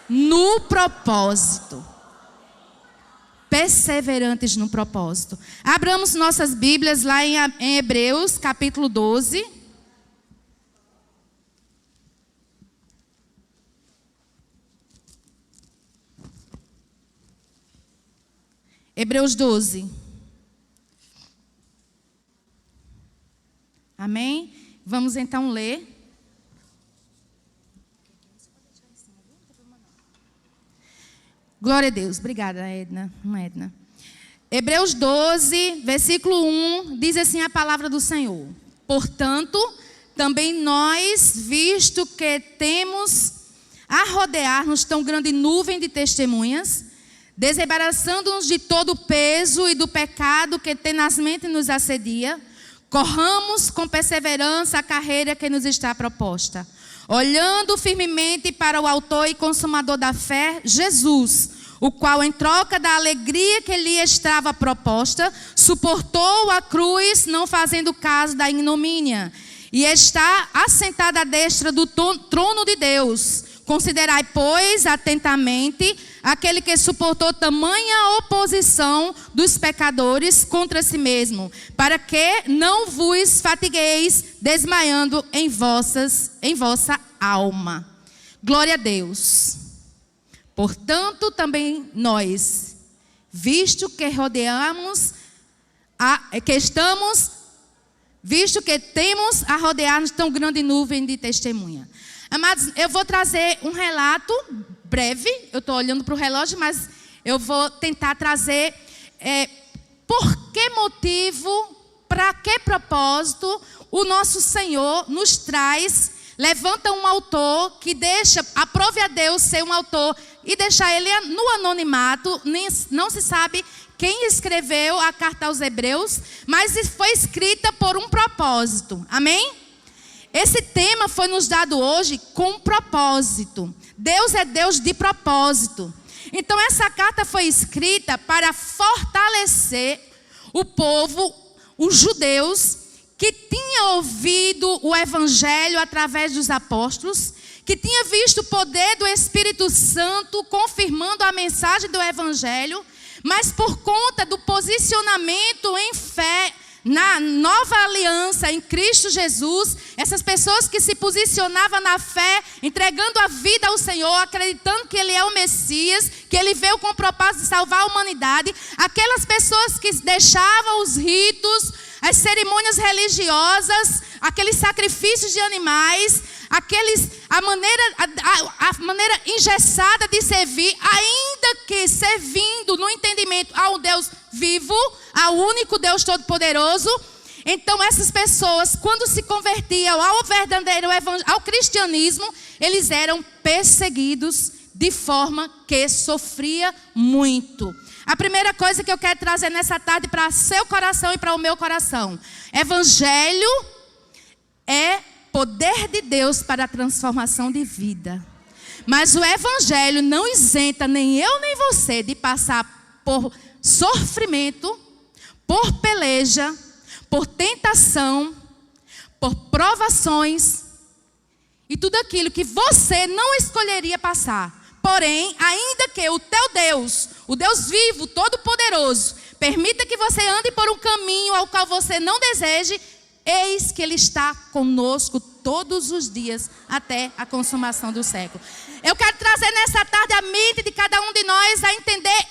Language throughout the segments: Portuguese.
no propósito. Perseverantes no propósito. Abramos nossas Bíblias lá em Hebreus, capítulo 12. Hebreus 12. Amém? Vamos então ler. Glória a Deus. Obrigada, Edna. Hebreus 12, versículo 1, diz assim a palavra do Senhor. Portanto, também nós, visto que temos a rodear-nos tão grande nuvem de testemunhas, desembaraçando-nos de todo o peso e do pecado que tenazmente nos assedia, corramos com perseverança a carreira que nos está proposta, olhando firmemente para o autor e consumador da fé, Jesus, o qual, em troca da alegria que lhe estava proposta, suportou a cruz, não fazendo caso da ignomínia, e está assentado à destra do trono de Deus. Considerai, pois, atentamente aquele que suportou tamanha oposição dos pecadores contra si mesmo, para que não vos fatigueis desmaiando em vossa alma. Glória a Deus. Portanto, também nós, visto que temos a rodear-nos tão grande nuvem de testemunha. Amados, eu vou trazer um relato breve. Eu estou olhando para o relógio, mas eu vou tentar trazer por que motivo, para que propósito o nosso Senhor nos traz, levanta um autor que aprove a Deus ser um autor e deixar ele no anonimato. Não se sabe quem escreveu a carta aos Hebreus, mas foi escrita por um propósito. Amém? Esse tema foi nos dado hoje com um propósito. Deus é Deus de propósito. Então essa carta foi escrita para fortalecer o povo, os judeus, que tinha ouvido o evangelho através dos apóstolos, que tinha visto o poder do Espírito Santo confirmando a mensagem do evangelho, mas por conta do posicionamento em fé na nova aliança em Cristo Jesus, essas pessoas que se posicionavam na fé, entregando a vida ao Senhor, acreditando que Ele é o Messias, que Ele veio com o propósito de salvar a humanidade, aquelas pessoas que deixavam os ritos, as cerimônias religiosas, aqueles sacrifícios de animais, a maneira engessada de servir, ainda que servindo no entendimento ao Deus vivo, ao único Deus Todo-Poderoso. Então essas pessoas, quando se convertiam ao verdadeiro evangelho, ao cristianismo, eles eram perseguidos de forma que sofria muito. A primeira coisa que eu quero trazer nessa tarde para seu coração e para o meu coração: evangelho é poder de Deus para a transformação de vida. Mas o evangelho não isenta nem eu nem você de passar por sofrimento, por peleja, por tentação, por provações e tudo aquilo que você não escolheria passar. Porém, ainda que o teu Deus, o Deus vivo, todo-poderoso, permita que você ande por um caminho ao qual você não deseje, eis que Ele está conosco todos os dias até a consumação do século. Eu quero trazer nessa tarde a mente de cada um de nós a entender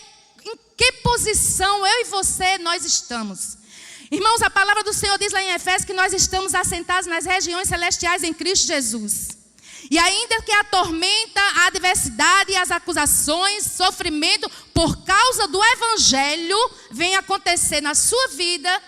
em que posição eu e você nós estamos. Irmãos, a palavra do Senhor diz lá em Efésios que nós estamos assentados nas regiões celestiais em Cristo Jesus. E ainda que a tormenta, a adversidade, as acusações, sofrimento por causa do evangelho venha acontecer na sua vida,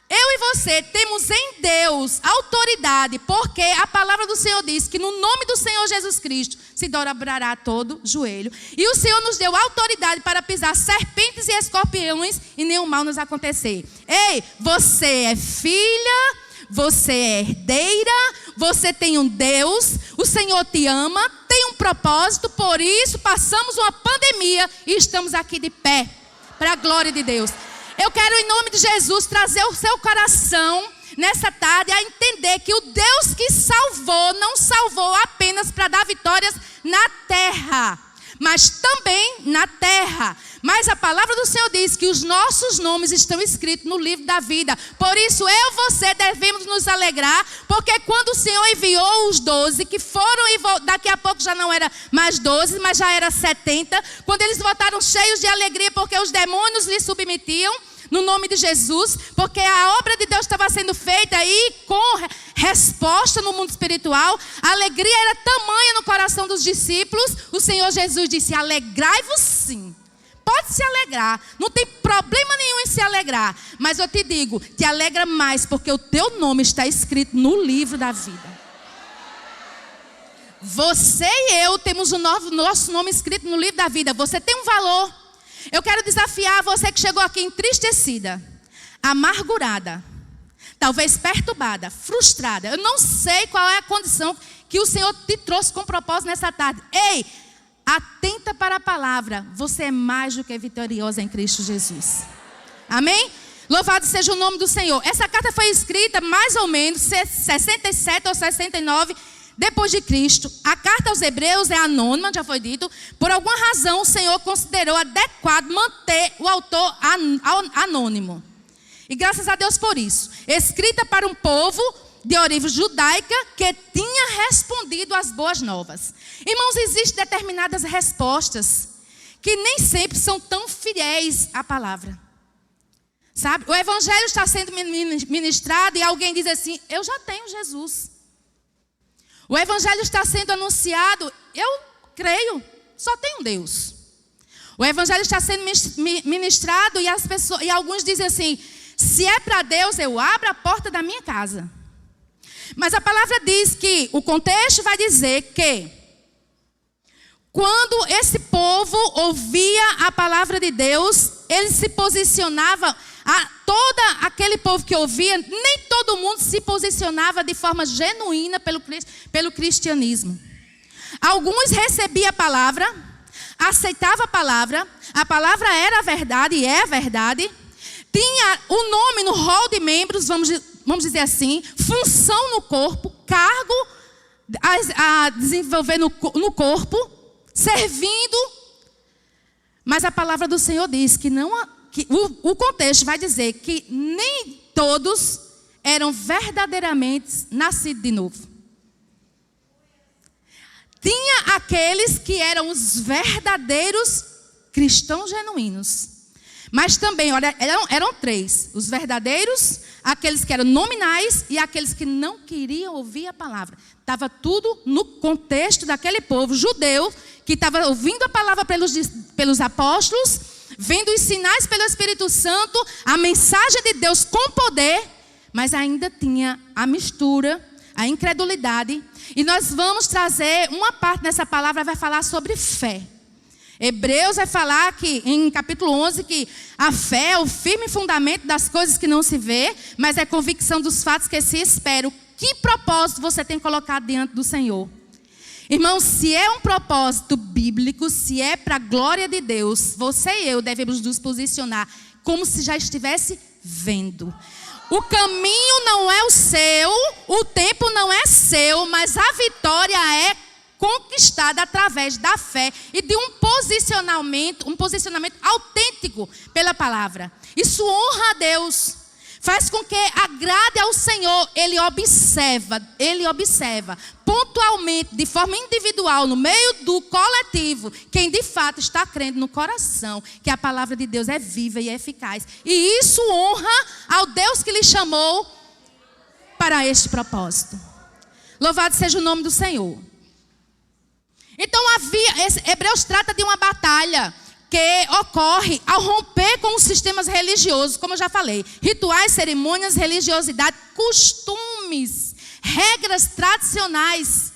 eu e você temos em Deus autoridade, porque a palavra do Senhor diz que no nome do Senhor Jesus Cristo se dobrará todo joelho. E o Senhor nos deu autoridade para pisar serpentes e escorpiões e nenhum mal nos acontecer. Ei, você é filha, você é herdeira, você tem um Deus, o Senhor te ama, tem um propósito, por isso passamos uma pandemia e estamos aqui de pé, para a glória de Deus. Eu quero, em nome de Jesus, trazer o seu coração nessa tarde a entender que o Deus que salvou, não salvou apenas para dar vitórias na terra. mas também na terra. Mas a palavra do Senhor diz que os nossos nomes estão escritos no livro da vida. Por isso eu e você devemos nos alegrar, porque quando o Senhor enviou os 12, que foram e daqui a pouco já não era mais 12, mas já era 70, quando eles voltaram cheios de alegria porque os demônios lhe submetiam, no nome de Jesus, porque a obra de Deus estava sendo feita e com resposta no mundo espiritual, a alegria era tamanha no coração dos discípulos. O Senhor Jesus disse: alegrai-vos sim. Pode se alegrar, não tem problema nenhum em se alegrar, mas eu te digo, te alegra mais, porque o teu nome está escrito no livro da vida. Você e eu temos o nosso nome escrito no livro da vida. Você tem um valor. Eu quero desafiar você que chegou aqui entristecida, amargurada, talvez perturbada, frustrada. Eu não sei qual é a condição que o Senhor te trouxe com propósito nessa tarde. Ei, atenta para a palavra. Você é mais do que vitoriosa em Cristo Jesus. Amém? Louvado seja o nome do Senhor. Essa carta foi escrita mais ou menos 67 ou 69 depois de Cristo. A carta aos Hebreus é anônima, já foi dito. Por alguma razão o Senhor considerou adequado manter o autor anônimo. E graças a Deus por isso. Escrita para um povo de origem judaica que tinha respondido às boas novas. Irmãos, existem determinadas respostas que nem sempre são tão fiéis à palavra. Sabe? O evangelho está sendo ministrado e alguém diz assim: eu já tenho Jesus. O evangelho está sendo anunciado, eu creio, só tem um Deus. O evangelho está sendo ministrado e alguns dizem assim: se é para Deus, eu abro a porta da minha casa. Mas a palavra diz que, o contexto vai dizer que, quando esse povo ouvia a palavra de Deus, ele se posicionava, todo aquele povo que ouvia, nem todo mundo se posicionava de forma genuína pelo cristianismo. Alguns recebiam a palavra, aceitavam a palavra era a verdade e é a verdade, tinha o nome no rol de membros, vamos dizer assim, função no corpo, cargo a desenvolver no corpo, servindo. Mas a palavra do Senhor diz que o contexto vai dizer que nem todos eram verdadeiramente nascidos de novo. Tinha aqueles que eram os verdadeiros cristãos genuínos. Mas também, olha, eram três: os verdadeiros, aqueles que eram nominais e aqueles que não queriam ouvir a palavra. Estava tudo no contexto daquele povo judeu que estava ouvindo a palavra pelos apóstolos, vendo os sinais pelo Espírito Santo, a mensagem de Deus com poder, mas ainda tinha a mistura, a incredulidade. E nós vamos trazer uma parte dessa palavra, vai falar sobre fé. Hebreus vai falar que, em capítulo 11, que a fé é o firme fundamento das coisas que não se vê, mas é convicção dos fatos que se esperam. Que propósito você tem colocado diante do Senhor? Irmão, se é um propósito bíblico, se é para a glória de Deus, você e eu devemos nos posicionar como se já estivesse vendo. O caminho não é o seu, o tempo não é seu, mas a vitória é conquistada através da fé e de um posicionamento autêntico pela palavra. Isso honra a Deus, faz com que agrade ao Senhor. Ele observa pontualmente, de forma individual, no meio do coletivo, quem de fato está crendo no coração que a palavra de Deus é viva e eficaz. E isso honra ao Deus que lhe chamou para este propósito. Louvado seja o nome do Senhor. Então Hebreus trata de uma batalha que ocorre ao romper com os sistemas religiosos, como eu já falei. Rituais, cerimônias, religiosidade, costumes, regras tradicionais.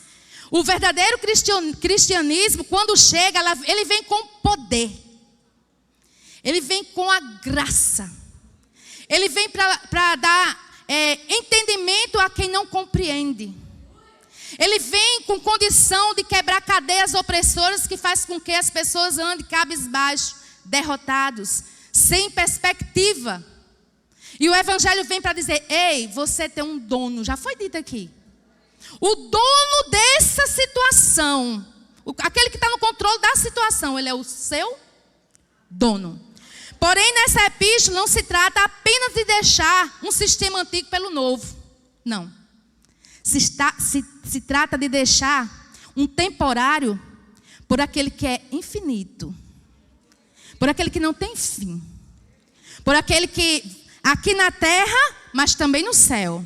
O verdadeiro cristianismo, quando chega, ele vem com poder. Ele vem com a graça. Ele vem para dar entendimento a quem não compreende. Ele vem com condição de quebrar cadeias opressoras que faz com que as pessoas andem cabisbaixo, derrotados, sem perspectiva. E o evangelho vem para dizer: ei, você tem um dono, já foi dito aqui. O dono dessa situação, Aquele que está no controle da situação, ele é o seu dono. Porém, nessa epístola não se trata apenas de deixar um sistema antigo pelo novo. Não. Se trata de deixar um temporário por aquele que é infinito. Por aquele que não tem fim. Por aquele que aqui na terra, mas também no céu.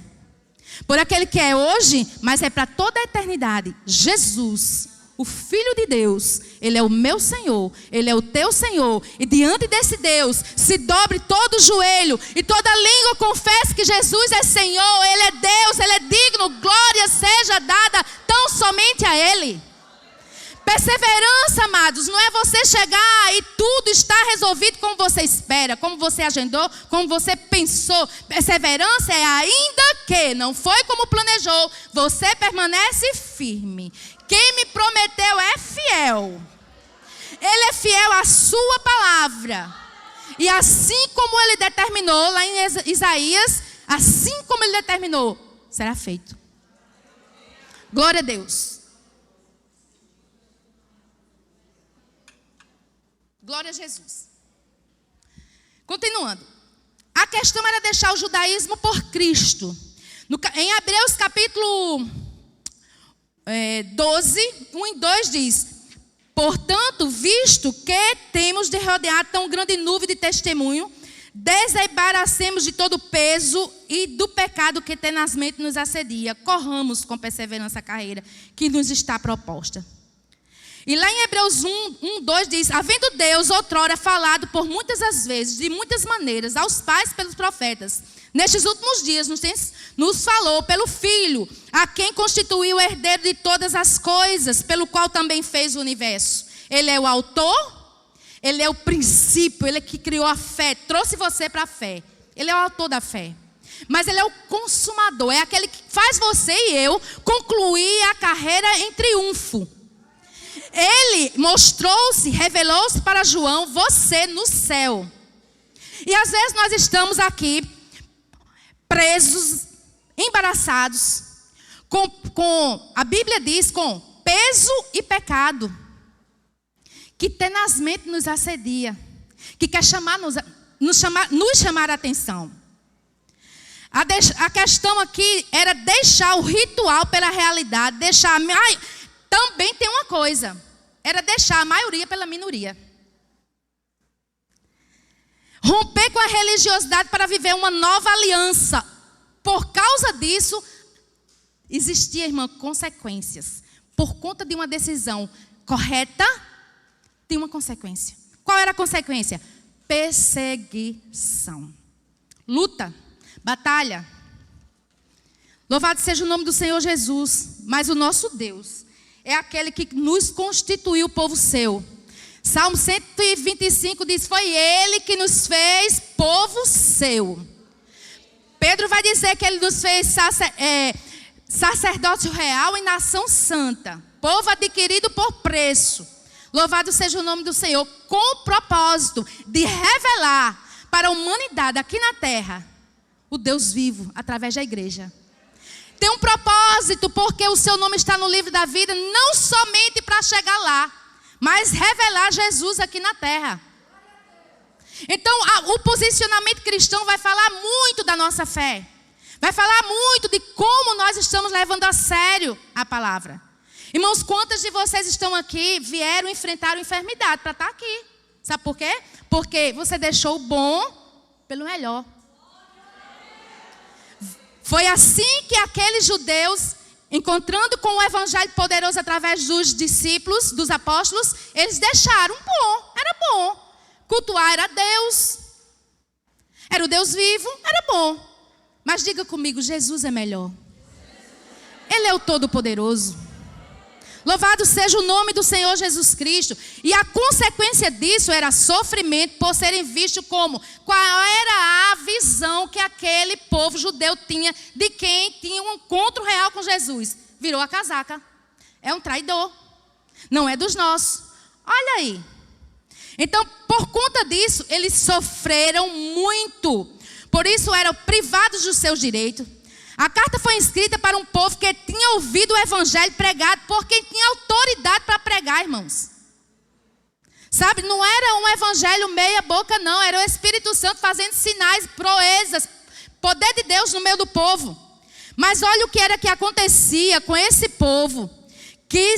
Por aquele que é hoje, mas é para toda a eternidade. Jesus, o Filho de Deus, Ele é o meu Senhor, Ele é o teu Senhor. E diante desse Deus, se dobre todo o joelho e toda língua confesse que Jesus é Senhor, Ele é Deus, Ele é digno, glória seja dada tão somente a Ele. Perseverança, amados, não é você chegar e tudo está resolvido como você espera, como você agendou, como você pensou. Perseverança é ainda que não foi como planejou, você permanece firme. Quem me prometeu é fiel. Ele é fiel à sua palavra. E assim como ele determinou lá em Isaías, assim como ele determinou, será feito. Glória a Deus. Glória a Jesus. Continuando. A questão era deixar o judaísmo por Cristo. Em Hebreus capítulo 12, 1 e 2 diz: portanto, visto que temos de rodear tão grande nuvem de testemunho, desembaracemos de todo o peso e do pecado que tenazmente nos assedia. Corramos com perseverança a carreira que nos está proposta. E lá em Hebreus 1, 2 diz: havendo Deus outrora falado por muitas as vezes, de muitas maneiras, aos pais pelos profetas, nestes últimos dias nos falou pelo Filho, a quem constituiu o herdeiro de todas as coisas, pelo qual também fez o universo. Ele é o autor, ele é o princípio, ele é que criou a fé, trouxe você para a fé. Ele é o autor da fé. Mas ele é o consumador, é aquele que faz você e eu concluir a carreira em triunfo. Ele mostrou-se, revelou-se para João, você no céu. E às vezes nós estamos aqui presos, embaraçados, a Bíblia diz, com peso e pecado, que tenazmente nos assedia, que quer nos chamar a atenção. A questão aqui era deixar o ritual pela realidade, também tem uma coisa, era deixar a maioria pela minoria. Romper com a religiosidade para viver uma nova aliança. Por causa disso, existia, irmã, consequências. Por conta de uma decisão correta, tem uma consequência. Qual era a consequência? Perseguição. Luta, batalha. Louvado seja o nome do Senhor Jesus. Mas o nosso Deus é aquele que nos constituiu povo seu. Salmo 125 diz: foi Ele que nos fez povo seu. Pedro vai dizer que Ele nos fez sacerdócio real e nação santa. Povo adquirido por preço. Louvado seja o nome do Senhor. Com o propósito de revelar para a humanidade aqui na terra o Deus vivo através da igreja. Tem um propósito, porque o seu nome está no livro da vida, não somente para chegar lá, mas revelar Jesus aqui na terra. Então, o posicionamento cristão vai falar muito da nossa fé. Vai falar muito de como nós estamos levando a sério a palavra. Irmãos, quantas de vocês estão aqui, vieram enfrentar a enfermidade para estar aqui? Sabe por quê? Porque você deixou o bom pelo melhor. Foi assim que aqueles judeus, encontrando com o evangelho poderoso através dos discípulos, dos apóstolos, eles deixaram bom, era bom. Cultuar era Deus, era o Deus vivo, era bom. Mas diga comigo, Jesus é melhor. Ele é o Todo-Poderoso. Louvado seja o nome do Senhor Jesus Cristo. E a consequência disso era sofrimento por serem vistos como. Qual era a visão que aquele povo judeu tinha de quem tinha um encontro real com Jesus? Virou a casaca. É um traidor. Não é dos nossos. Olha aí. Então, por conta disso, eles sofreram muito. Por isso eram privados dos seus direitos. A carta foi escrita para um povo que tinha ouvido o evangelho pregado por quem tinha autoridade para pregar, irmãos. Sabe, não era um evangelho meia boca, não. Era o Espírito Santo fazendo sinais, proezas, poder de Deus no meio do povo. Mas olha o que era que acontecia com esse povo que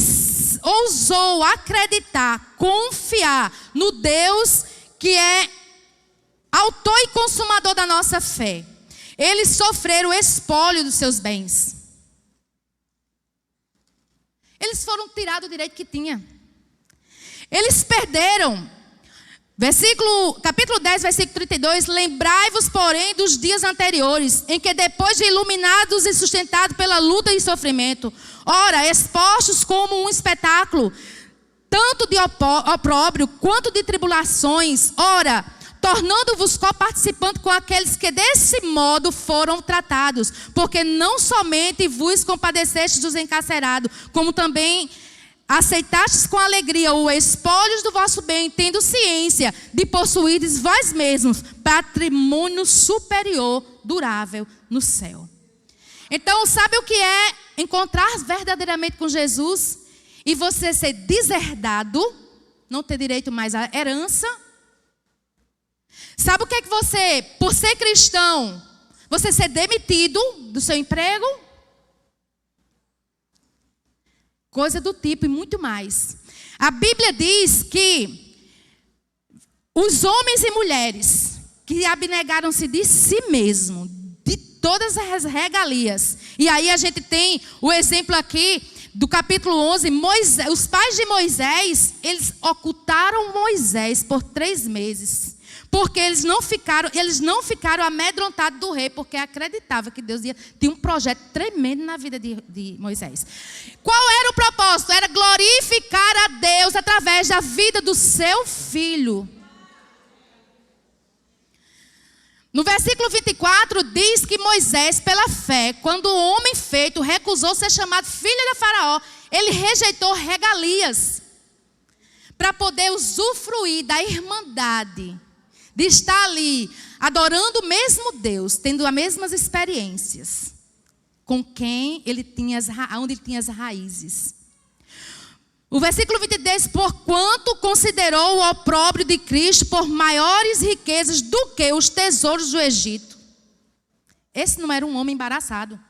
ousou acreditar, confiar no Deus que é autor e consumador da nossa fé. Eles sofreram o espólio dos seus bens. Eles foram tirados o direito que tinha. Eles perderam. Capítulo 10, versículo 32. Lembrai-vos, porém, dos dias anteriores, em que depois de iluminados e sustentados pela luta e sofrimento, ora, expostos como um espetáculo, tanto de opróbrio quanto de tribulações, ora, tornando-vos coparticipantes com aqueles que desse modo foram tratados, porque não somente vos compadecestes dos encarcerados, como também aceitastes com alegria o espólio do vosso bem, tendo ciência de possuirdes vós mesmos patrimônio superior, durável no céu. Então, sabe o que é encontrar verdadeiramente com Jesus e você ser deserdado, não ter direito mais à herança? Sabe o que é que você, por ser cristão, você ser demitido do seu emprego? Coisa do tipo e muito mais. A Bíblia diz que os homens e mulheres que abnegaram-se de si mesmo, de todas as regalias. E aí a gente tem o exemplo aqui do capítulo 11. Os pais de Moisés, eles ocultaram Moisés por 3 meses. Porque eles não ficaram amedrontados do rei, porque acreditavam que Deus tinha um projeto tremendo na vida de Moisés. Qual era o propósito? Era glorificar a Deus através da vida do seu filho. No versículo 24 diz que Moisés, pela fé, quando o homem feito recusou ser chamado filho de Faraó, ele rejeitou regalias para poder usufruir da irmandade, de estar ali, adorando o mesmo Deus, tendo as mesmas experiências, com quem ele tinha, onde ele tinha as raízes. O versículo 23, porquanto considerou o opróbrio de Cristo por maiores riquezas do que os tesouros do Egito. Esse não era um homem embaraçado.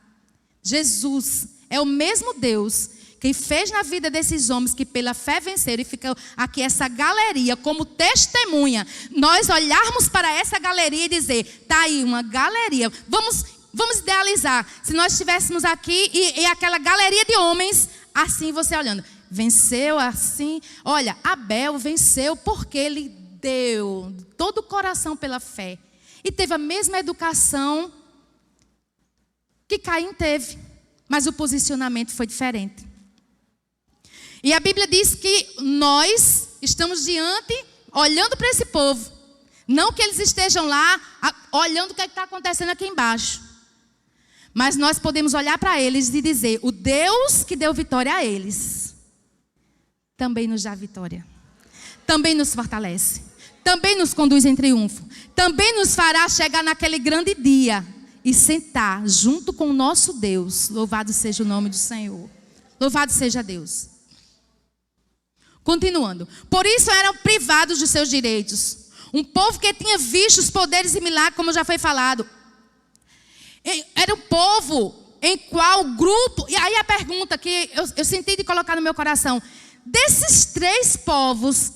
Jesus é o mesmo Deus que fez na vida desses homens que pela fé venceram, e fica aqui essa galeria como testemunha. Nós olharmos para essa galeria e dizer, está aí uma galeria. Vamos idealizar, se nós estivéssemos aqui e aquela galeria de homens, assim você olhando, venceu assim. Olha, Abel venceu porque ele deu todo o coração pela fé. E teve a mesma educação que Caim teve, mas o posicionamento foi diferente. E a Bíblia diz que nós estamos olhando para esse povo. Não que eles estejam lá olhando o que está acontecendo aqui embaixo. Mas nós podemos olhar para eles e dizer, o Deus que deu vitória a eles, também nos dá vitória. Também nos fortalece. Também nos conduz em triunfo. Também nos fará chegar naquele grande dia e sentar junto com o nosso Deus. Louvado seja o nome do Senhor. Louvado seja Deus. Continuando. Por isso eram privados de seus direitos. Um povo que tinha visto os poderes e milagres, como já foi falado. Era um povo em qual grupo... E aí a pergunta que eu senti de colocar no meu coração. Desses 3 povos,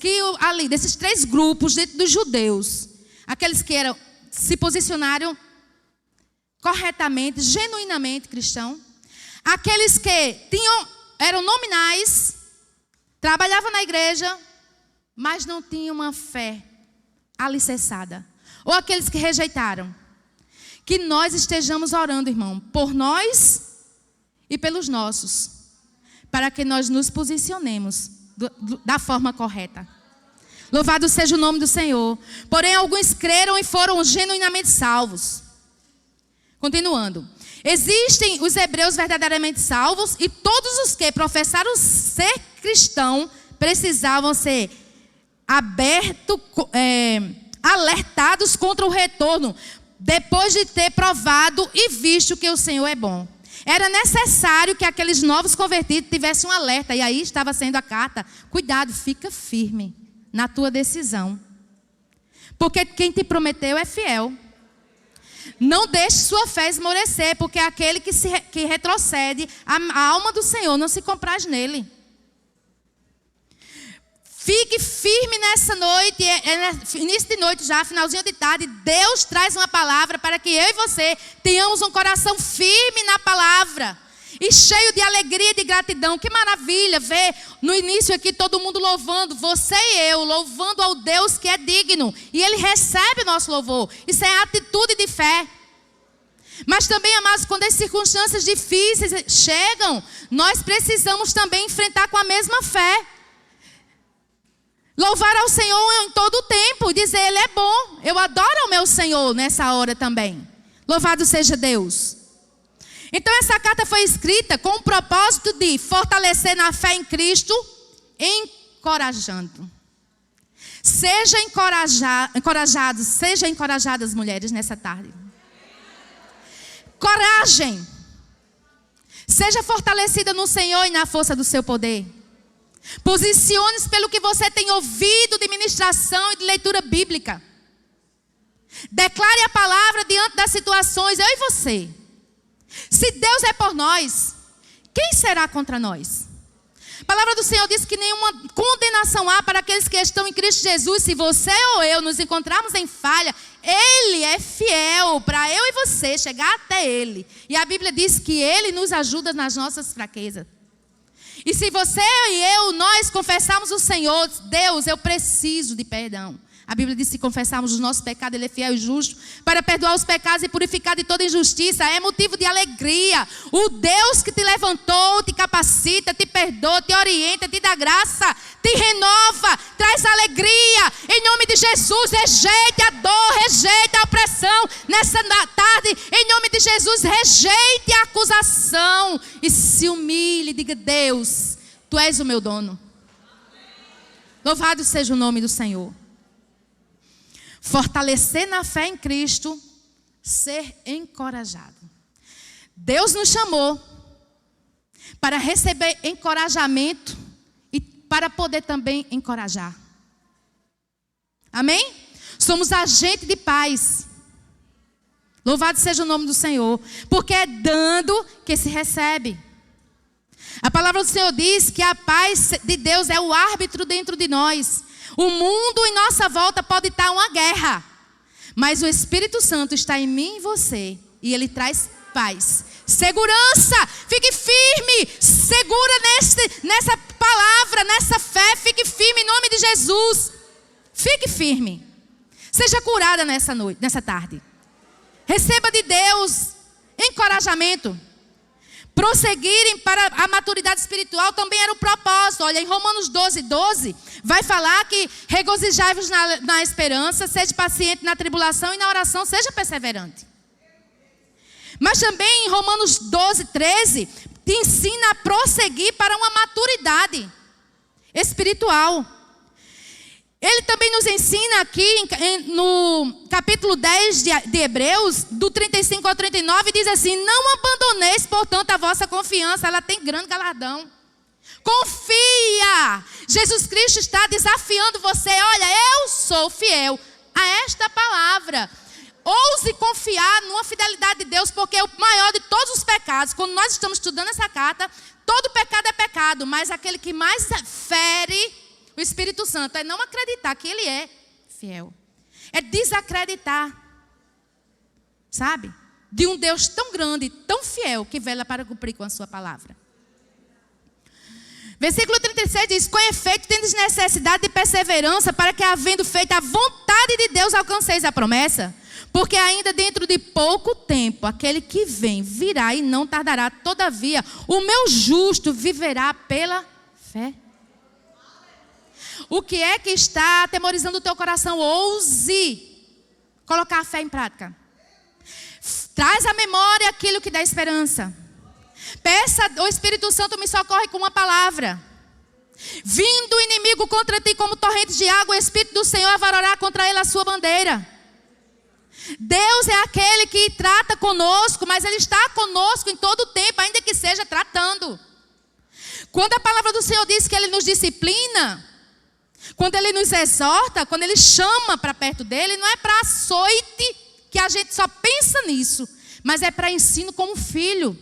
desses 3 grupos dentro dos judeus, aqueles que se posicionaram corretamente, genuinamente cristãos, aqueles que eram nominais, trabalhavam na igreja, mas não tinham uma fé alicerçada. Ou aqueles que rejeitaram. Que nós estejamos orando, irmão, por nós e pelos nossos, para que nós nos posicionemos da forma correta. Louvado seja o nome do Senhor. Porém, alguns creram e foram genuinamente salvos. Continuando. Existem os hebreus verdadeiramente salvos, e todos os que professaram ser cristão precisavam ser alertados contra o retorno. depois de ter provado e visto que o Senhor é bom. Era necessário que aqueles novos convertidos tivessem um alerta. E aí estava sendo a carta. Cuidado, fica firme na tua decisão. Porque quem te prometeu é fiel. Não deixe sua fé esmorecer, porque é aquele que retrocede, a alma do Senhor não se compraz nele. Fique firme nessa noite, início de noite já, finalzinho de tarde. Deus traz uma palavra para que eu e você tenhamos um coração firme na palavra e cheio de alegria e de gratidão. Que maravilha ver no início aqui todo mundo louvando, você e eu, louvando ao Deus que é digno. E Ele recebe o nosso louvor. Isso é atitude de fé. Mas também, amados, quando as circunstâncias difíceis chegam, nós precisamos também enfrentar com a mesma fé. Louvar ao Senhor em todo o tempo, dizer Ele é bom. Eu adoro o meu Senhor nessa hora também. Louvado seja Deus. Então essa carta foi escrita com o propósito de fortalecer na fé em Cristo, encorajando. Seja encorajados, seja encorajadas mulheres nessa tarde. Coragem. Seja fortalecida no Senhor e na força do seu poder. Posicione-se pelo que você tem ouvido de ministração e de leitura bíblica. Declare a palavra diante das situações, eu e você. Se Deus é por nós, quem será contra nós? A palavra do Senhor diz que nenhuma condenação há para aqueles que estão em Cristo Jesus. Se você ou eu nos encontrarmos em falha, Ele é fiel para eu e você chegar até Ele. E a Bíblia diz que Ele nos ajuda nas nossas fraquezas. E se você e eu, nós confessarmos o Senhor, Deus, eu preciso de perdão. A Bíblia diz que se confessarmos os nossos pecados, Ele é fiel e justo para perdoar os pecados e purificar de toda injustiça. É motivo de alegria. O Deus que te levantou, te capacita, te perdoa, te orienta, te dá graça, te renova, traz alegria. Em nome de Jesus, rejeite a dor, rejeite a opressão. Nessa tarde, em nome de Jesus, rejeite a acusação e se humilhe. Diga, Deus, Tu és o meu dono. Louvado seja o nome do Senhor. Fortalecer na fé em Cristo, ser encorajado. Deus nos chamou para receber encorajamento e para poder também encorajar. Amém? Somos agente de paz. Louvado seja o nome do Senhor, porque é dando que se recebe. A palavra do Senhor diz que a paz de Deus é o árbitro dentro de nós. O mundo em nossa volta pode estar uma guerra, mas o Espírito Santo está em mim e você, e Ele traz paz, segurança. Fique firme, segura nessa palavra, nessa fé. Fique firme em nome de Jesus. Fique firme. Seja curada nessa noite, nessa tarde. Receba de Deus encorajamento. Prosseguirem para a maturidade espiritual também era o propósito. Olha, em Romanos 12:12, vai falar que regozijai-vos na esperança, seja paciente na tribulação e na oração, seja perseverante. Mas também em Romanos 12:13, te ensina a prosseguir para uma maturidade espiritual. Ele também nos ensina aqui no capítulo 10 de Hebreus, do 35 ao 39, diz assim: não abandoneis, portanto, a vossa confiança, ela tem grande galardão. Confia! Jesus Cristo está desafiando você. Olha, eu sou fiel a esta palavra. Ouse confiar numa fidelidade de Deus, porque é o maior de todos os pecados. Quando nós estamos estudando essa carta, todo pecado é pecado, mas aquele que mais fere o Espírito Santo é não acreditar que Ele é fiel. É desacreditar, sabe? De um Deus tão grande, tão fiel, que vela para cumprir com a sua palavra. Versículo 36 diz: com efeito tendes necessidade de perseverança, para que, havendo feito a vontade de Deus, alcanceis a promessa. Porque ainda dentro de pouco tempo, aquele que vem virá e não tardará. Todavia, o meu justo viverá pela fé. O que é que está atemorizando o teu coração? Ouse colocar a fé em prática. Traz à memória aquilo que dá esperança. Peça, o Espírito Santo me socorre com uma palavra. Vindo o inimigo contra ti como torrentes de água, o Espírito do Senhor avarará contra ele a sua bandeira. Deus é aquele que trata conosco, mas Ele está conosco em todo o tempo, ainda que seja tratando. Quando a palavra do Senhor diz que Ele nos disciplina, quando Ele nos exorta, quando Ele chama para perto dEle, não é para açoite, que a gente só pensa nisso, mas é para ensino como filho.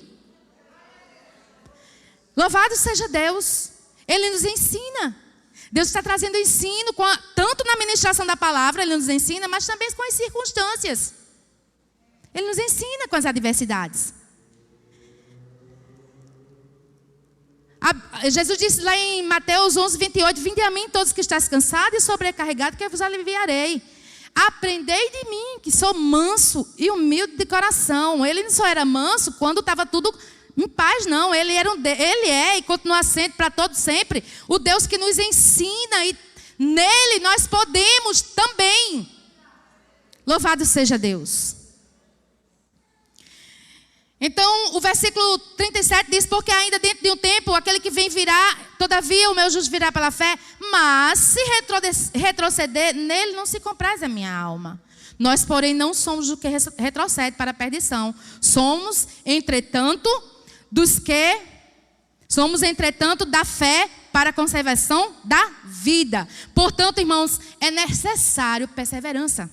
Louvado seja Deus. Ele nos ensina. Deus está trazendo ensino, tanto na ministração da palavra, Ele nos ensina, mas também com as circunstâncias. Ele nos ensina com as adversidades. Jesus disse lá em Mateus 11, 28, vinde a mim todos que estáis cansados e sobrecarregados, que eu vos aliviarei. Aprendei de mim, que sou manso e humilde de coração. Ele não só era manso quando estava tudo em paz, não. Ele é e continua sendo para todo sempre o Deus que nos ensina, e nele nós podemos também. Louvado seja Deus. Então o versículo 37 diz: porque ainda dentro de um tempo aquele que vem virá, todavia o meu justo virá pela fé, mas se retroceder, nele não se compraz a minha alma. Nós, porém, não somos o que retrocede para a perdição. Somos, entretanto, da fé para a conservação da vida. Portanto, irmãos, é necessário perseverança.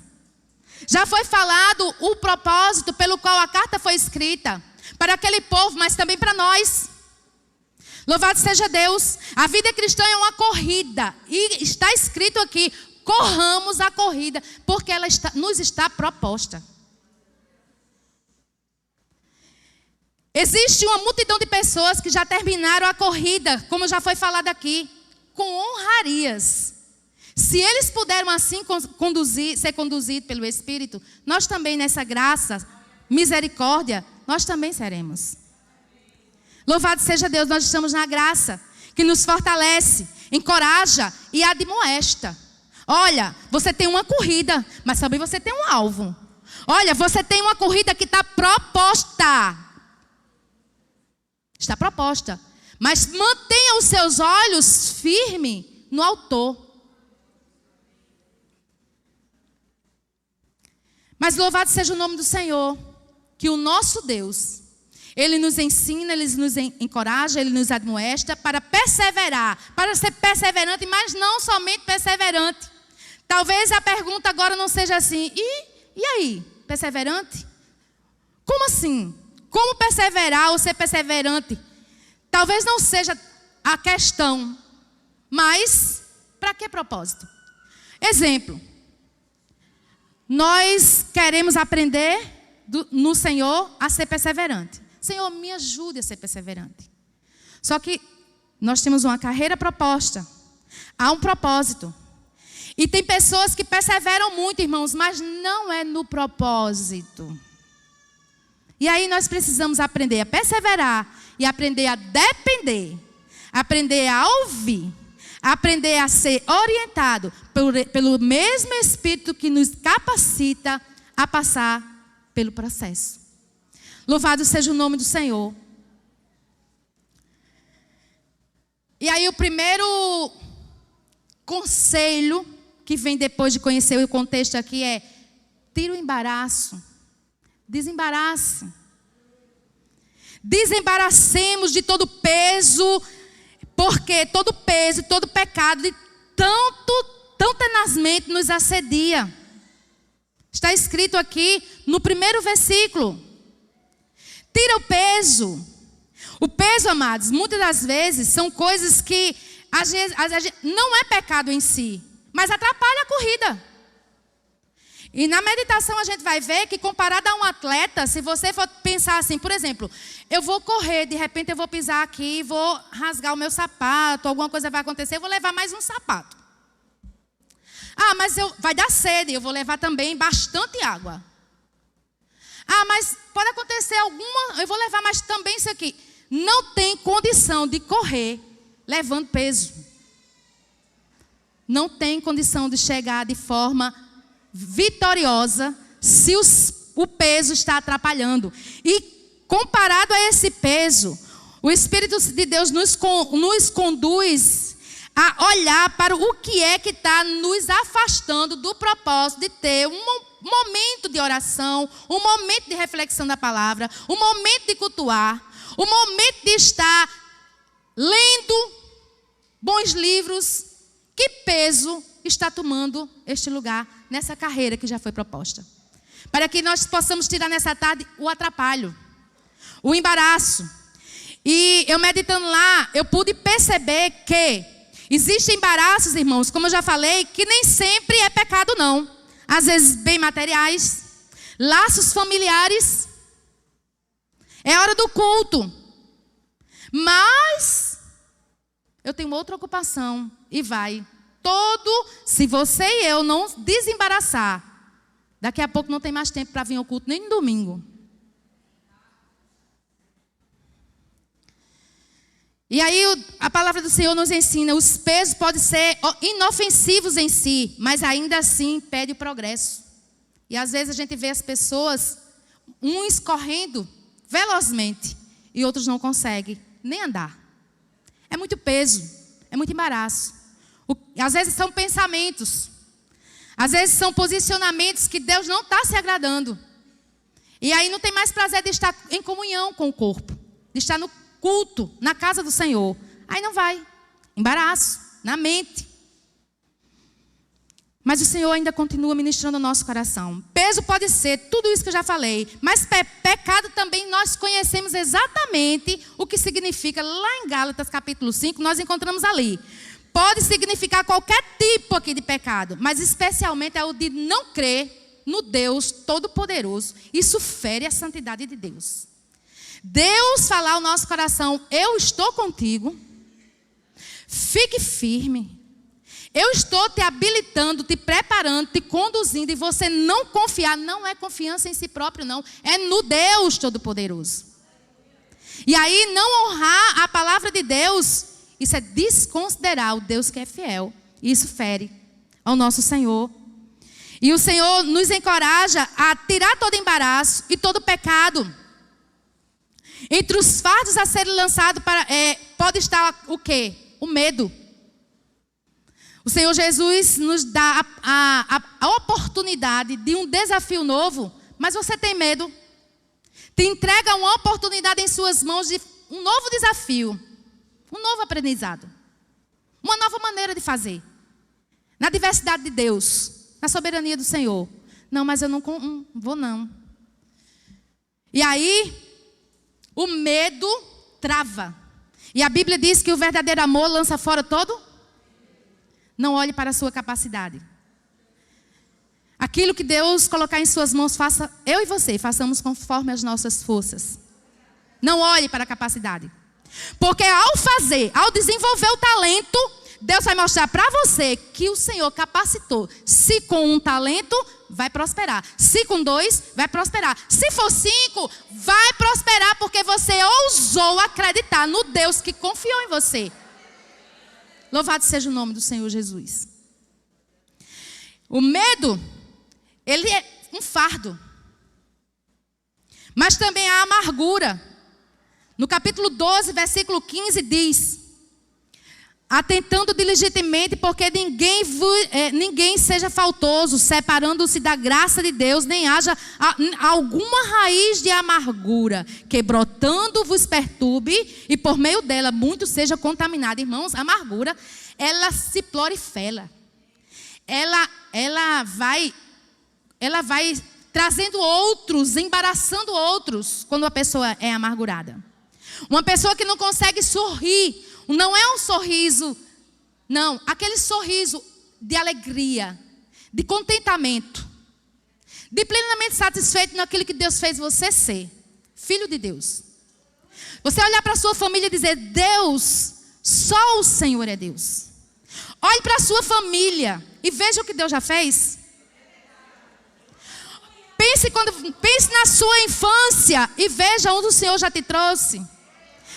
Já foi falado o propósito pelo qual a carta foi escrita, para aquele povo, mas também para nós. Louvado seja Deus. A vida cristã é uma corrida, e está escrito aqui: corramos a corrida, porque ela nos está proposta. Existe uma multidão de pessoas que já terminaram a corrida, como já foi falado aqui, com honrarias. Se eles puderam assim ser conduzidos pelo Espírito, nós também nessa graça, misericórdia, nós também seremos. Louvado seja Deus, nós estamos na graça que nos fortalece, encoraja e admoesta. Olha, você tem uma corrida, mas também você tem um alvo. Olha, você tem uma corrida que está proposta. Está proposta. Mas mantenha os seus olhos firmes no autor. Mas louvado seja o nome do Senhor, que o nosso Deus, Ele nos ensina, Ele nos encoraja, Ele nos admoesta para perseverar, para ser perseverante, mas não somente perseverante. Talvez a pergunta agora não seja assim: e aí, perseverante? Como assim? Como perseverar ou ser perseverante? Talvez não seja a questão, mas para que propósito? Exemplo. Nós queremos aprender no Senhor a ser perseverante. Senhor, me ajude a ser perseverante. Só que nós temos uma carreira proposta. Há um propósito. E tem pessoas que perseveram muito, irmãos, mas não é no propósito. E aí nós precisamos aprender a perseverar e aprender a depender. Aprender a ouvir. Aprender a ser orientado pelo mesmo Espírito que nos capacita a passar pelo processo. Louvado seja o nome do Senhor. E aí o primeiro conselho que vem depois de conhecer o contexto aqui é: tira o embaraço. Desembarace. Desembaracemos de todo peso, porque todo peso, todo pecado, de tão tenazmente nos assedia. Está escrito aqui no primeiro versículo. Tira o peso. O peso, amados, muitas das vezes são coisas que às vezes não é pecado em si, mas atrapalha a corrida. E na meditação a gente vai ver que, comparado a um atleta, se você for pensar assim, por exemplo, eu vou correr, de repente eu vou pisar aqui, vou rasgar o meu sapato, alguma coisa vai acontecer, eu vou levar mais um sapato. Ah, mas vai dar sede, eu vou levar também bastante água. Ah, mas pode acontecer eu vou levar mais também isso aqui. Não tem condição de correr levando peso. Não tem condição de chegar de forma vitoriosa se o peso está atrapalhando. E comparado a esse peso, o Espírito de Deus nos conduz a olhar para o que é que está nos afastando do propósito de ter momento de oração, um momento de reflexão da palavra, um momento de cultuar, um momento de estar lendo bons livros. Que peso está tomando este lugar nessa carreira que já foi proposta? Para que nós possamos tirar nessa tarde o atrapalho, o embaraço. E eu meditando lá, eu pude perceber que existem embaraços, irmãos, como eu já falei, que nem sempre é pecado não. Às vezes bem materiais, laços familiares, é hora do culto. Mas eu tenho outra ocupação e vai. Se você e eu não desembaraçar, daqui a pouco não tem mais tempo para vir ao culto, nem no domingo. E aí a palavra do Senhor nos ensina, os pesos podem ser inofensivos em si, mas ainda assim impede o progresso. E às vezes a gente vê as pessoas, uns correndo velozmente e outros não conseguem nem andar. É muito peso, é muito embaraço. Às vezes são pensamentos, às vezes são posicionamentos que Deus não está se agradando. E aí não tem mais prazer de estar em comunhão com o corpo, de estar no culto, na casa do Senhor. Aí não vai, embaraço, na mente. Mas o Senhor ainda continua ministrando o nosso coração. Peso pode ser tudo isso que eu já falei, mas pecado também nós conhecemos exatamente o que significa. Lá em Gálatas capítulo 5, nós encontramos ali. Pode significar qualquer tipo aqui de pecado, mas especialmente é o de não crer no Deus Todo-Poderoso. Isso fere a santidade de Deus. Deus falar ao nosso coração, eu estou contigo, fique firme. Eu estou te habilitando, te preparando, te conduzindo, e você não confiar, não é confiança em si próprio não, é no Deus Todo-Poderoso. E aí não honrar a palavra de Deus, isso é desconsiderar o Deus que é fiel. Isso fere ao nosso Senhor. E o Senhor nos encoraja a tirar todo embaraço e todo pecado. Entre os fardos a serem lançados pode estar o quê? O medo. O Senhor Jesus nos dá a oportunidade de um desafio novo, mas você tem medo. Te entrega uma oportunidade em suas mãos de um novo desafio, um novo aprendizado, uma nova maneira de fazer. Na diversidade de Deus, na soberania do Senhor. Não, mas eu não vou não. E aí, o medo trava. E a Bíblia diz que o verdadeiro amor lança fora todo. Não olhe para a sua capacidade. Aquilo que Deus colocar em suas mãos, faça, eu e você, façamos conforme as nossas forças. Não olhe para a capacidade. Porque ao fazer, ao desenvolver o talento, Deus vai mostrar para você que o Senhor capacitou. Se com um talento, vai prosperar. Se com 2, vai prosperar. Se for 5, vai prosperar porque você ousou acreditar no Deus que confiou em você. Louvado seja o nome do Senhor Jesus. O medo, ele é um fardo. Mas também a amargura. No capítulo 12, versículo 15 diz: atentando diligentemente, porque ninguém seja faltoso, separando-se da graça de Deus, nem haja alguma raiz de amargura, que brotando vos perturbe, e por meio dela muito seja contaminado. Irmãos, a amargura, ela se prolifera. Ela vai trazendo outros, embaraçando outros, quando a pessoa é amargurada. Uma pessoa que não consegue sorrir, não é um sorriso, não, aquele sorriso de alegria, de contentamento, de plenamente satisfeito naquilo que Deus fez você ser, filho de Deus. Você olhar para a sua família e dizer: Deus, só o Senhor é Deus. Olhe para a sua família e veja o que Deus já fez. Pense na sua infância e veja onde o Senhor já te trouxe.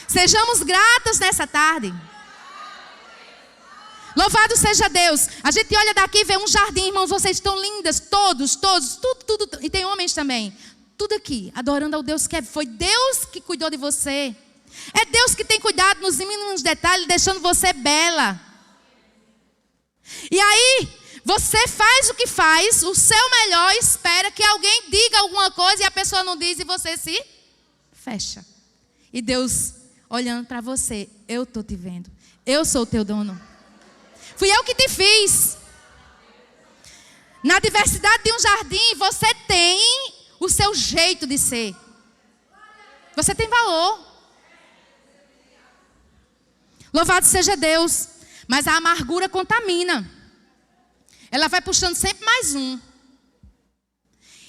Sejamos gratas nessa tarde. Louvado seja Deus. A gente olha daqui e vê um jardim, irmãos, vocês estão lindas, todos, tudo. E tem homens também. Tudo aqui, adorando ao Deus que foi Deus que cuidou de você. É Deus que tem cuidado nos mínimos detalhes, deixando você bela. E aí, Você faz o que faz, o seu melhor, espera que alguém diga alguma coisa e a pessoa não diz e você se fecha. E Deus olhando para você, eu estou te vendo. Eu sou o teu dono. Fui eu que te fiz. Na diversidade de um jardim, você tem o seu jeito de ser. Você tem valor. Louvado seja Deus. Mas a amargura contamina. Ela vai puxando sempre mais um.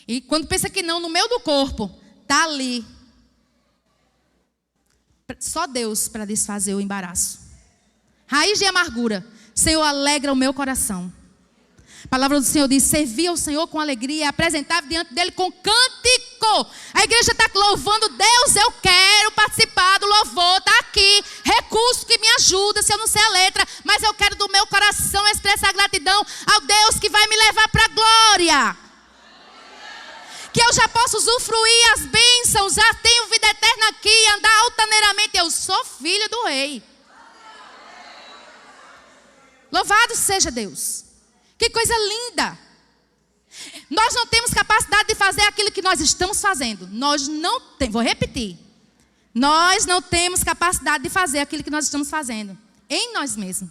E quando pensa que não, no meio do corpo, está ali. Só Deus para desfazer o embaraço. Raiz de amargura. Senhor, alegra o meu coração. A palavra do Senhor diz: servir ao Senhor com alegria, apresentar diante dele com cântico. A igreja está louvando Deus, eu quero participar do louvor, está aqui, recurso que me ajuda, se eu não sei a letra, mas eu quero do meu coração expressar gratidão ao Deus que vai me levar para a glória. Que eu já posso usufruir as bênçãos, já tenho vida eterna aqui, andar altaneiramente, eu sou filho do rei. Louvado seja Deus. Que coisa linda. Nós não temos capacidade de fazer aquilo que nós estamos fazendo. Nós não temos, vou repetir. Nós não temos capacidade de fazer aquilo que nós estamos fazendo. Em nós mesmos.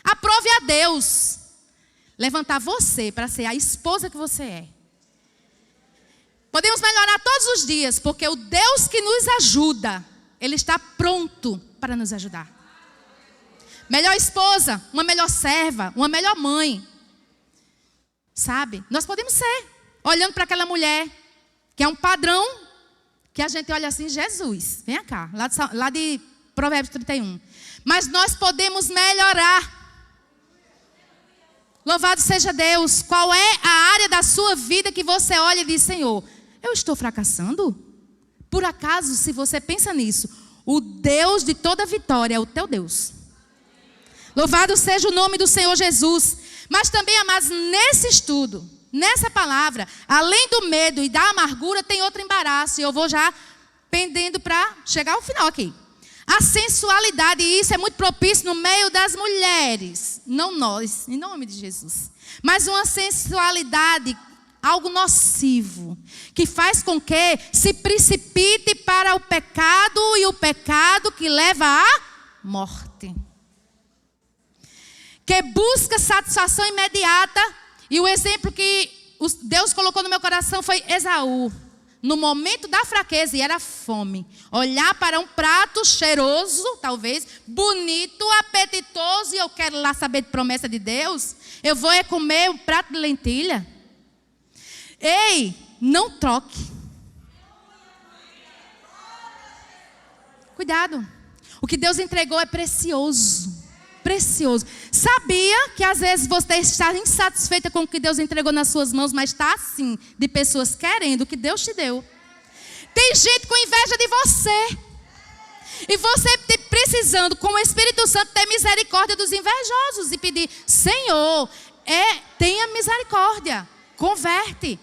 Aprove a Deus levantar você para ser a esposa que você é. Podemos melhorar todos os dias, porque o Deus que nos ajuda, Ele está pronto para nos ajudar. Melhor esposa, uma melhor serva, uma melhor mãe. Sabe? Nós podemos ser. Olhando para aquela mulher, que é um padrão, que a gente olha assim, Jesus, vem cá, lá de Provérbios 31. Mas nós podemos melhorar. Louvado seja Deus. Qual é a área da sua vida que você olha e diz: Senhor, eu estou fracassando? Por acaso, se você pensa nisso, o Deus de toda vitória é o teu Deus. Louvado seja o nome do Senhor Jesus. Mas também, amados, nesse estudo, nessa palavra, além do medo e da amargura, tem outro embaraço. E eu vou já pendendo para chegar ao final aqui. A sensualidade, e isso é muito propício no meio das mulheres. Não nós, em nome de Jesus. Mas uma sensualidade, algo nocivo, que faz com que se precipite para o pecado, e o pecado que leva à morte. Que busca satisfação imediata. E o exemplo que Deus colocou no meu coração foi Esaú. No momento da fraqueza, e era fome. Olhar para um prato cheiroso, talvez, bonito, apetitoso, e eu quero lá saber de promessa de Deus. Eu vou comer um prato de lentilha. Ei, não troque. Cuidado. O que Deus entregou é precioso. Precioso. Sabia que às vezes você está insatisfeita com o que Deus entregou nas suas mãos, mas está assim, de pessoas querendo o que Deus te deu. Tem gente com inveja de você. E você precisando, com o Espírito Santo, ter misericórdia dos invejosos e pedir: Senhor, tenha misericórdia, converte.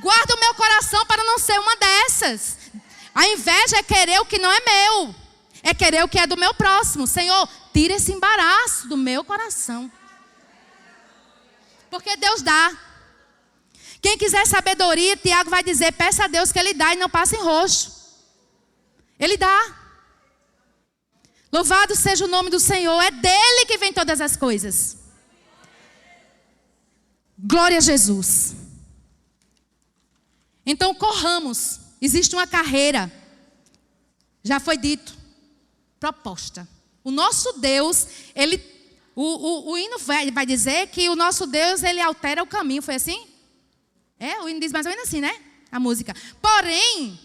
Guarda o meu coração para não ser uma dessas. A inveja é querer o que não é meu. É querer o que é do meu próximo. Senhor, tira esse embaraço do meu coração. Porque Deus dá. Quem quiser sabedoria, Tiago vai dizer: peça a Deus que Ele dá e não passa em roxo. Ele dá. Louvado seja o nome do Senhor. É dele que vem todas as coisas. Glória a Jesus. Então corramos. Existe uma carreira. Já foi dito. Proposta. O nosso Deus, o hino vai dizer que o nosso Deus, ele altera o caminho. Foi assim? O hino diz mais ou menos assim, né? A música. Porém,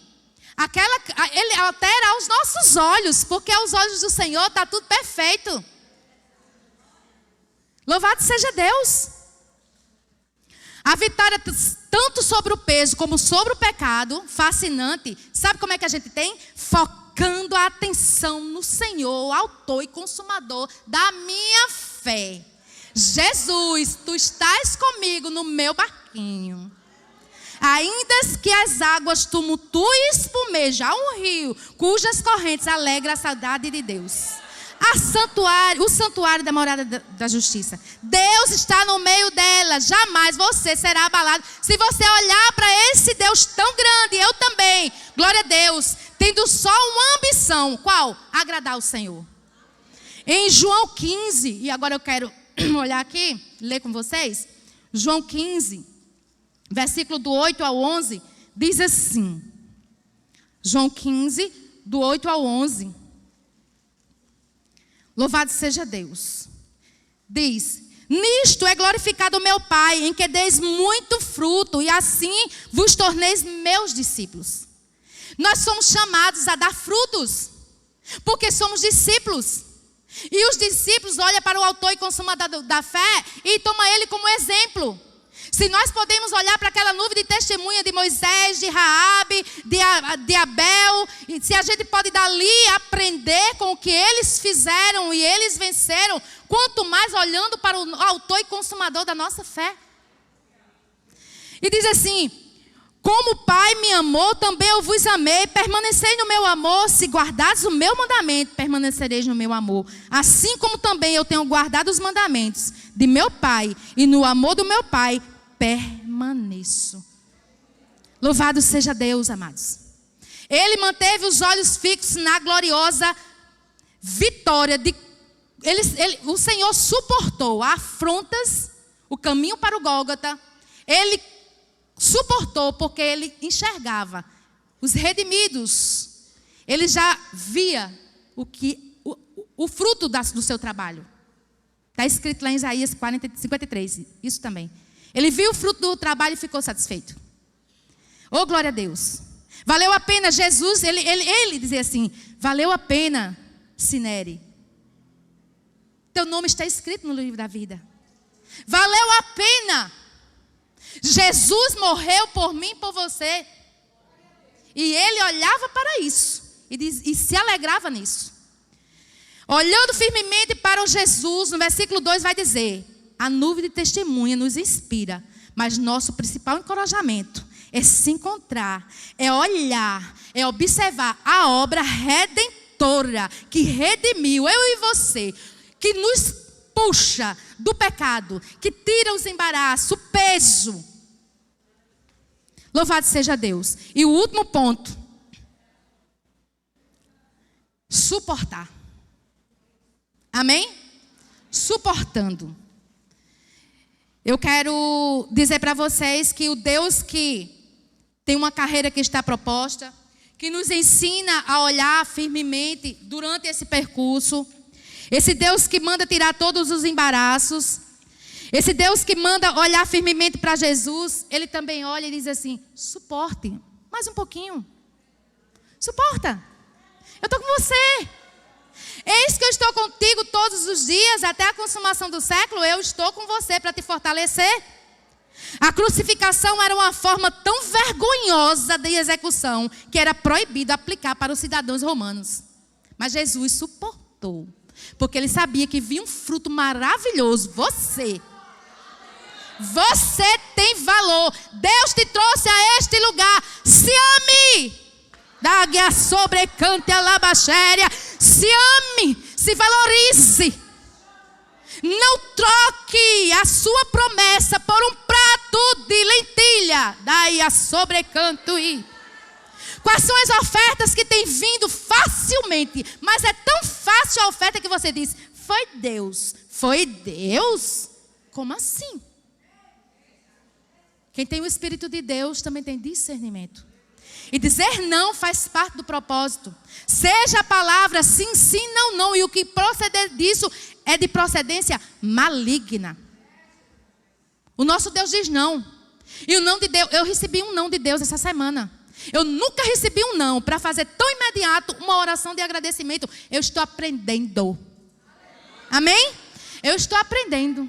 ele altera aos nossos olhos, porque aos olhos do Senhor está tudo perfeito. Louvado seja Deus. A vitória tanto sobre o peso como sobre o pecado, fascinante. Sabe como é que a gente tem? Focando a atenção no Senhor, autor e consumador da minha fé. Jesus, tu estás comigo no meu barquinho. Ainda que as águas tumultuem e espumeja um rio, cujas correntes alegram a saudade de Deus. O santuário da morada da justiça. Deus está no meio ela, jamais você será abalado. Se você olhar para esse Deus tão grande, eu também, glória a Deus, tendo só uma ambição, qual? Agradar o Senhor. Em João 15, e agora eu quero olhar aqui, ler com vocês. João 15, versículo do 8 ao 11, diz assim. João 15, do 8 ao 11. Louvado seja Deus. Diz: nisto é glorificado o meu Pai, em que deis muito fruto, e assim vos torneis meus discípulos. Nós somos chamados a dar frutos, porque somos discípulos. E os discípulos olham para o autor e consumador da fé e tomam ele como exemplo. Se nós podemos olhar para aquela nuvem de testemunha de Moisés, de Raabe, de Abel, e se a gente pode dali aprender com o que eles fizeram e eles venceram, quanto mais olhando para o autor e consumador da nossa fé. E diz assim: como o Pai me amou, também eu vos amei. Permanecei no meu amor. Se guardares o meu mandamento, permanecereis no meu amor. Assim como também eu tenho guardado os mandamentos de meu Pai, e no amor do meu Pai permaneço. Louvado seja Deus, amados. Ele manteve os olhos fixos na gloriosa vitória. O Senhor suportou afrontas, o caminho para o Gólgota. Ele suportou porque ele enxergava os redimidos. Ele já via o fruto do seu trabalho. Está escrito lá em Isaías 53, isso também. Ele viu o fruto do trabalho e ficou satisfeito. Oh, glória a Deus. Valeu a pena, Jesus, ele dizia assim: valeu a pena, Cinere. Teu nome está escrito no livro da vida. Valeu a pena. Jesus morreu por mim e por você. E ele olhava para isso e se alegrava nisso. Olhando firmemente para o Jesus, no versículo 2 vai dizer: a nuvem de testemunha nos inspira, mas nosso principal encorajamento é se encontrar, é olhar, é observar a obra redentora que redimiu eu e você, que nos puxa do pecado, que tira os embaraços, o peso. Louvado seja Deus. E o último ponto: suportar. Amém? Suportando. Eu quero dizer para vocês que o Deus que tem uma carreira que está proposta, que nos ensina a olhar firmemente durante esse percurso, esse Deus que manda tirar todos os embaraços, esse Deus que manda olhar firmemente para Jesus, ele também olha e diz assim: suporte, mais um pouquinho. Suporta. Eu estou com você. Eis que eu estou contigo todos os dias, até a consumação do século, eu estou com você para te fortalecer. A crucificação era uma forma tão vergonhosa de execução que era proibido aplicar para os cidadãos romanos. Mas Jesus suportou, porque ele sabia que vinha um fruto maravilhoso. Você tem valor. Deus te trouxe a este lugar. Se ame. Dáguia sobre cante a labaxéria. Se ame, se valorize. Não troque a sua promessa por um prato de lentilha. Daí a sobrecanto e... Quais são as ofertas que têm vindo facilmente? Mas é tão fácil a oferta que você diz: foi Deus. Foi Deus? Como assim? Quem tem o Espírito de Deus também tem discernimento. E dizer não faz parte do propósito. Seja a palavra sim, sim, não, não. E o que proceder disso é de procedência maligna. O nosso Deus diz não. E o não de Deus, eu recebi um não de Deus essa semana. Eu nunca recebi um não para fazer tão imediato uma oração de agradecimento. Eu estou aprendendo. Amém? Eu estou aprendendo.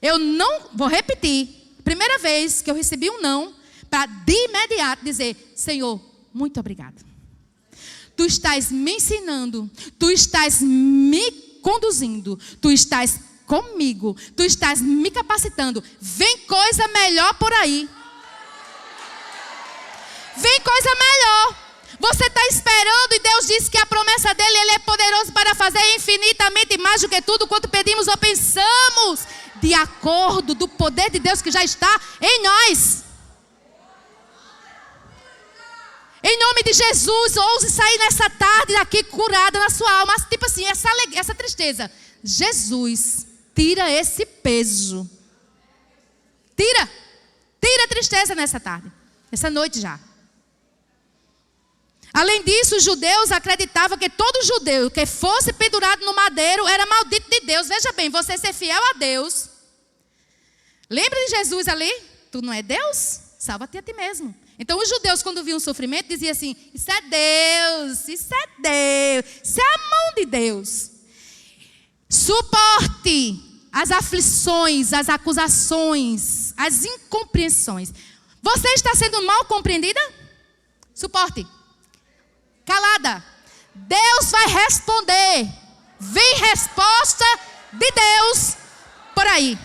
Eu não, vou repetir. Primeira vez que eu recebi um não, para de imediato dizer: Senhor, muito obrigado. Tu estás me ensinando, tu estás me conduzindo, tu estás comigo, tu estás me capacitando. Vem coisa melhor por aí. Vem coisa melhor. Você está esperando e Deus disse que a promessa dele, ele é poderoso para fazer infinitamente mais do que tudo quanto pedimos ou pensamos, de acordo do poder de Deus que já está em nós. Em nome de Jesus, ouse sair nessa tarde daqui curada na sua alma. Tipo assim, essa tristeza. Jesus, tira esse peso. Tira a tristeza nessa tarde, essa noite já. Além disso, os judeus acreditavam que todo judeu que fosse pendurado no madeiro era maldito de Deus. Veja bem, você ser fiel a Deus. Lembra de Jesus ali? Tu não é Deus? Salva-te a ti mesmo. Então os judeus, quando viam o sofrimento, diziam assim: isso é Deus, isso é Deus, isso é a mão de Deus. Suporte as aflições, as acusações, as incompreensões. Você está sendo mal compreendida? Suporte. Calada. Deus vai responder. Vem resposta de Deus por aí.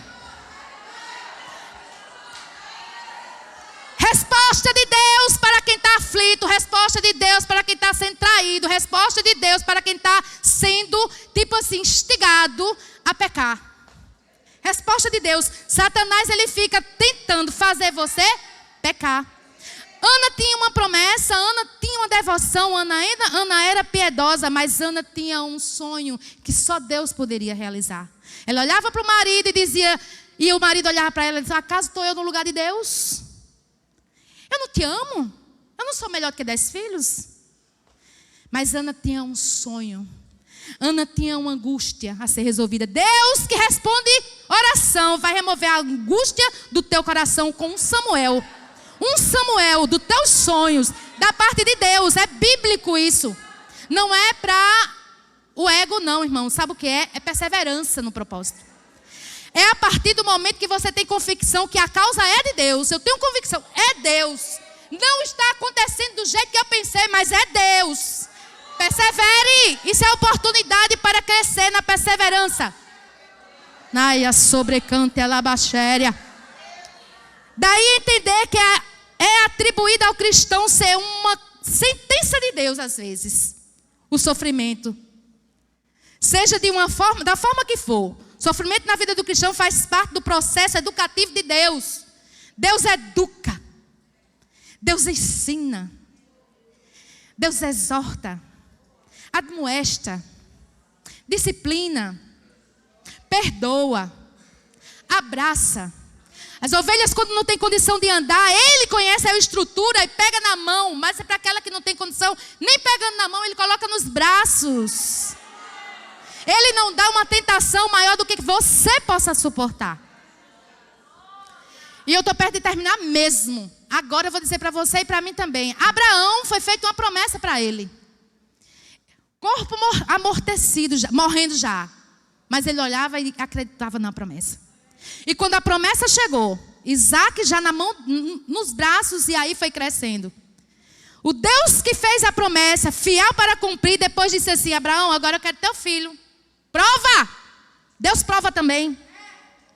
Resposta de Deus para quem está aflito. Resposta de Deus para quem está sendo traído. Resposta de Deus para quem está sendo, tipo assim, instigado a pecar. Resposta de Deus. Satanás, ele fica tentando fazer você pecar. Ana tinha uma promessa, Ana tinha uma devoção, Ana era piedosa, mas Ana tinha um sonho que só Deus poderia realizar. Ela olhava para o marido e dizia, e o marido olhava para ela e dizia: acaso estou eu no lugar de Deus? Eu não te amo? Eu não sou melhor que 10 filhos? Mas Ana tinha um sonho. Ana tinha uma angústia a ser resolvida. Deus que responde oração vai remover a angústia do teu coração com um Samuel. Um Samuel dos teus sonhos, da parte de Deus. É bíblico isso. Não é para o ego não, irmão. Sabe o que é? É perseverança no propósito. É a partir do momento que você tem convicção que a causa é de Deus. Eu tenho convicção, é Deus. Não está acontecendo do jeito que eu pensei, mas é Deus. Persevere. Isso é oportunidade para crescer na perseverança. Naia sobrecante alabaxéria. Daí entender que é atribuído ao cristão ser uma sentença de Deus às vezes. O sofrimento. Seja de uma forma, da forma que for. Sofrimento na vida do cristão faz parte do processo educativo de Deus. Deus educa. Deus ensina. Deus exorta. Admoesta. Disciplina. Perdoa. Abraça. As ovelhas, quando não tem condição de andar, Ele conhece a estrutura e pega na mão. Mas é para aquela que não tem condição, nem pegando na mão, Ele coloca nos braços. Ele não dá uma tentação maior do que você possa suportar. E eu estou perto de terminar mesmo. Agora eu vou dizer para você e para mim também. Abraão, foi feita uma promessa para ele. Corpo amortecido, morrendo já. Mas ele olhava e acreditava na promessa. E quando a promessa chegou, Isaac já na mão, nos braços, e aí foi crescendo. O Deus que fez a promessa, fiel para cumprir, depois disse assim: Abraão, agora eu quero teu filho. Prova! Deus prova também.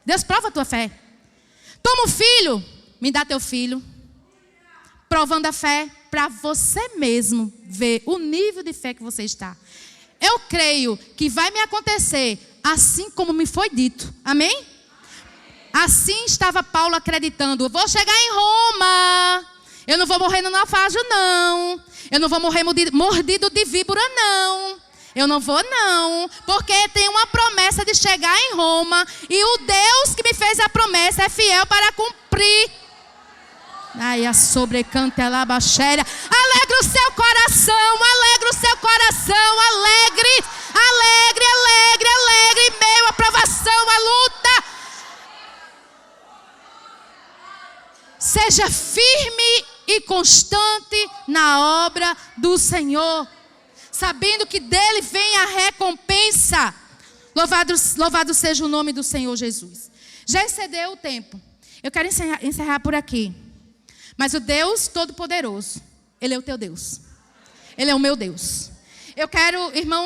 Deus prova a tua fé. Toma o filho, me dá teu filho. Provando a fé para você mesmo ver o nível de fé que você está. Eu creio que vai me acontecer assim como me foi dito. Amém? Assim estava Paulo acreditando. Eu vou chegar em Roma. Eu não vou morrer no naufrágio, não. Eu não vou morrer mordido de víbora, não. Eu não vou, não. Porque tem uma promessa de chegar em Roma. E o Deus que me fez a promessa é fiel para cumprir. Ai, a sobrecante a labaxéria. Alegre o seu coração. Alegre o seu coração. Alegre. Alegre, alegre, alegre. Em meio à provação, à luta. Seja firme e constante na obra do Senhor, sabendo que dele vem a recompensa. Louvado seja o nome do Senhor Jesus. Já excedeu o tempo. Eu quero encerrar por aqui. Mas o Deus Todo-Poderoso, Ele é o teu Deus. Ele é o meu Deus. Eu quero, irmãos,